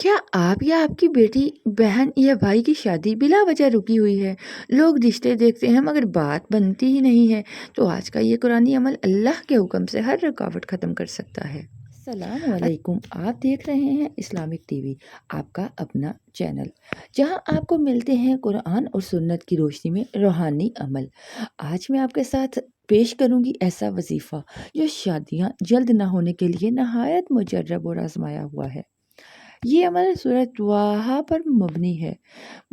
क्या आप या आपकी बेटी, बहन या भाई की शादी बिला वजह रुकी हुई है? लोग रिश्ते देखते हैं मगर बात बनती ही नहीं है। तो आज का ये कुरानी अमल अल्लाह के हुक्म से हर रुकावट ख़त्म कर सकता है। अस्सलाम वालेकुम, आप देख रहे हैं इस्लामिक टीवी, आपका अपना चैनल, जहां आपको मिलते हैं कुरान और सुन्नत की रोशनी में रूहानी अमल। आज मैं आपके साथ पेश करूंगी ऐसा वजीफ़ा जो शादियां जल्द ना होने के लिए नहायत मुजर्रब और आजमाया हुआ है। ये अमल सूरत वाहा पर मबनी है।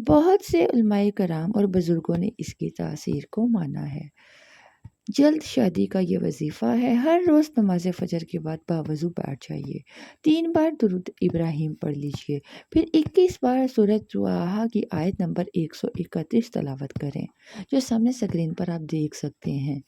बहुत से उलमाए कराम और बुज़ुर्गों ने इसकी तासीर को माना है। जल्द शादी का ये वजीफ़ा है, हर रोज़ नमाज फ़जर के बाद बावज़ू बैठ जाइए, 3 बार दुरूद इब्राहिम पढ़ लीजिए, फिर 21 बार सूरत वाहा की आयत नंबर 131 तलावत करें, जो सामने स्क्रीन पर आप देख सकते हैं।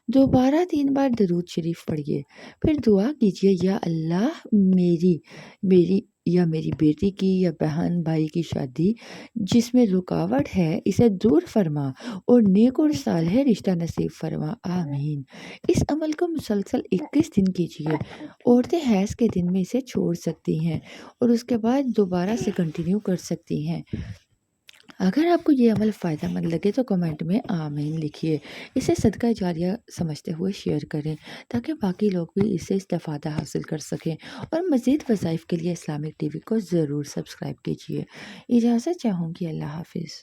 दोबारा 3 बार दरूद शरीफ पढ़िए, फिर दुआ कीजिए, या अल्लाह मेरी मेरी या मेरी बेटी की या बहन भाई की शादी जिसमें रुकावट है इसे दूर फरमा और नेक और सालेह रिश्ता नसीब फरमा, आमीन। इस अमल को मुसलसल 21 दिन कीजिए। औरतें हैज़ के दिन में इसे छोड़ सकती हैं और उसके बाद दोबारा से कंटिन्यू कर सकती हैं। अगर आपको ये अमल फ़ायदेमंद लगे तो कमेंट में आमीन लिखिए। इसे सदका जारिया समझते हुए शेयर करें ताकि बाकी लोग भी इससे इस्तेफ़ादा हासिल कर सकें, और मज़ीद वज़ाइफ के लिए इस्लामिक टीवी को ज़रूर सब्सक्राइब कीजिए। इजाज़त चाहूँगी, अल्लाह हाफ़िज़।